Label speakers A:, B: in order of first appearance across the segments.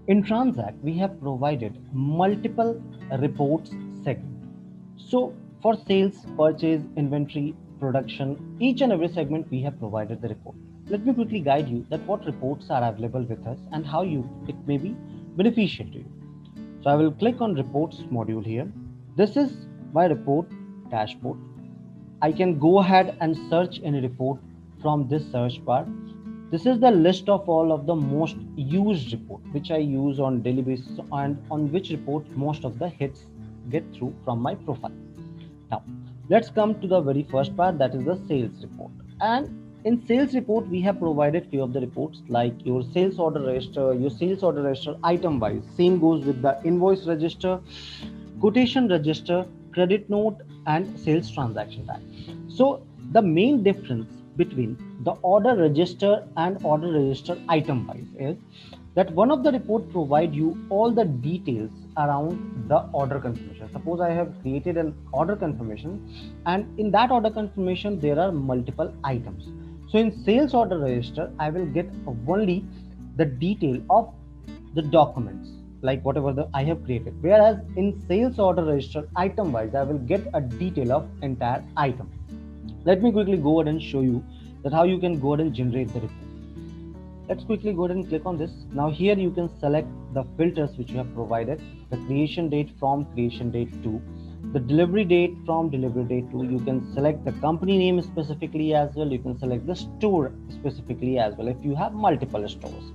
A: In TranZact, we have provided multiple reports segment. So for sales, purchase, inventory, production, each and every segment we have provided the report. Let me quickly guide you that what reports are available with us and how it may be beneficial to you. So I will click on reports module here. This is my report dashboard. I can go ahead and search any report from this search bar. This is the list of all of the most used report which I use on daily basis and on which report most of the hits get through from my profile. Now, let's come to the very first part, that is the sales report. And in sales report, we have provided few of the reports like your sales order register, your sales order register item wise. Same goes with the invoice register, quotation register, credit note, and sales transaction tag. So the main difference between the order register and order register item wise is that one of the report provide you all the details around the order confirmation. Suppose I have created an order confirmation, and in that order confirmation there are multiple items. So in sales order register, I will get only the detail of the documents like whatever I have created. Whereas in sales order register item wise, I will get a detail of entire item. Let me quickly go ahead and show you that how you can go ahead and generate the report. Let's quickly go ahead and click on this. Now here you can select the filters which you have provided, the creation date from creation date to, the delivery date from delivery date to. You can select the company name specifically as well. You can select the store specifically as well if you have multiple stores.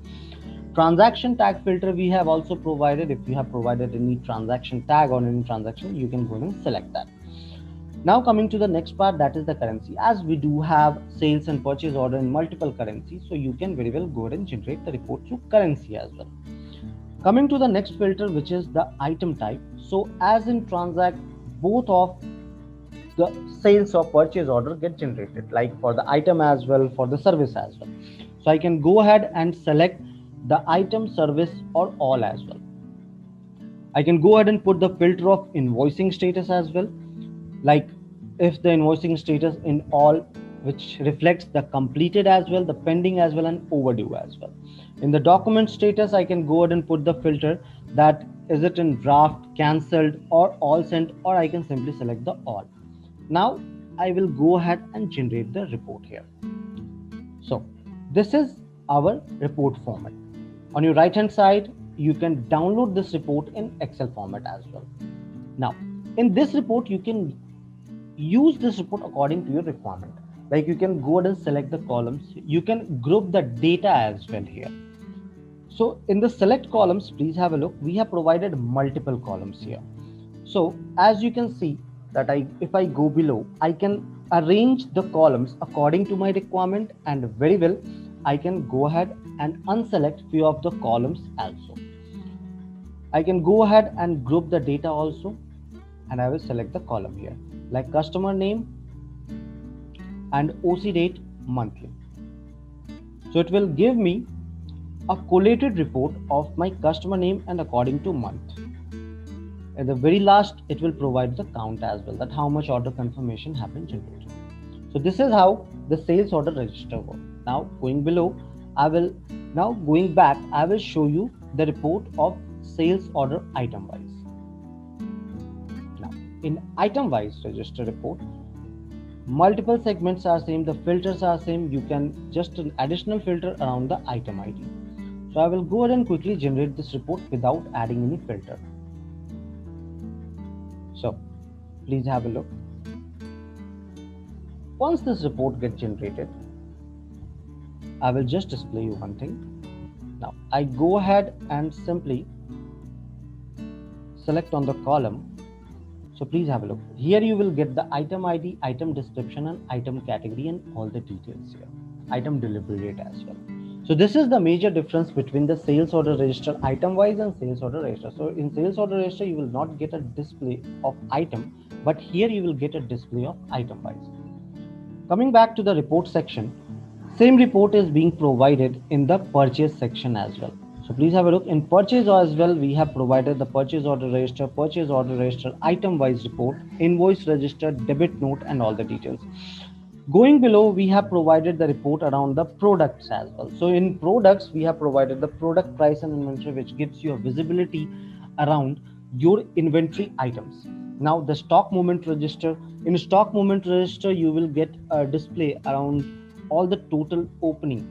A: Transaction tag filter we have also provided. If you have provided any transaction tag on any transaction, you can go ahead and select that. Now coming to the next part, that is the currency. As we do have sales and purchase order in multiple currencies, so you can very well go ahead and generate the report through currency as well. Coming to the next filter, which is the item type. So as in TranZact, both of the sales or purchase order get generated, like for the item as well, for the service as well. So I can go ahead and select the item, service, or all as well. I can go ahead and put the filter of invoicing status as well, like if the invoicing status in all, which reflects the completed as well, the pending as well, and overdue as well. In the document status, I can go ahead and put the filter that is it in draft, cancelled, or all sent, or I can simply select the all. Now I will go ahead and generate the report here. So this is our report format. On your right hand side, you can download this report in Excel format as well. Now in this report, you can use this report according to your requirement. Like you can go ahead and select the columns. You can group the data as well here. So in the select columns, please have a look. We have provided multiple columns here. So as you can see that if I go below, I can arrange the columns according to my requirement, and very well I can go ahead and unselect few of the columns also. I can go ahead and group the data also, and I will select the column here like customer name and OC date monthly. So it will give me a collated report of my customer name and according to month. At the very last, it will provide the count as well, that how much order confirmation have been generated. So this is how the sales order register works. Now going below, going back, I will show you the report of sales order item wise. In item wise register report, multiple segments are same, the filters are same. You can just an additional filter around the item ID. So I will go ahead and quickly generate this report without adding any filter. So please have a look. Once this report gets generated, I will just display you one thing. Now I go ahead and simply select on the column. So please have a look. Here you will get the item ID, item description, and item category, and all the details here. Item delivery date as well. So this is the major difference between the sales order register item wise and sales order register. So in sales order register, you will not get a display of item, but here you will get a display of item wise. Coming back to the report section, same report is being provided in the purchase section as well. So please have a look. In purchase as well, we have provided the purchase order register, item wise report, invoice register, debit note, and all the details. Going below, we have provided the report around the products as well. So in products, we have provided the product price and inventory, which gives you a visibility around your inventory items. Now the stock movement register. In stock movement register, you will get a display around all the total opening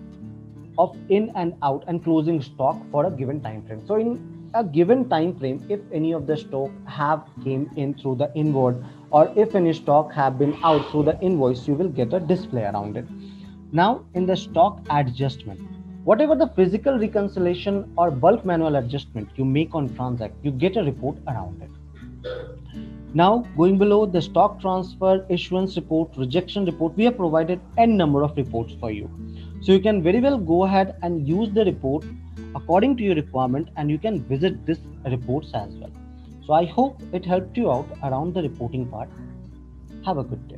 A: of in and out and closing stock for a given time frame. So in a given time frame, if any of the stock have came in through the inward, or if any stock have been out through the invoice, you will get a display around it. Now in the stock adjustment, whatever the physical reconciliation or bulk manual adjustment you make on TranZact, you get a report around it. Now, going below, the stock transfer, issuance report, rejection report, we have provided n number of reports for you. So you can very well go ahead and use the report according to your requirement, and you can visit this reports as well. So I hope it helped you out around the reporting part. Have a good day.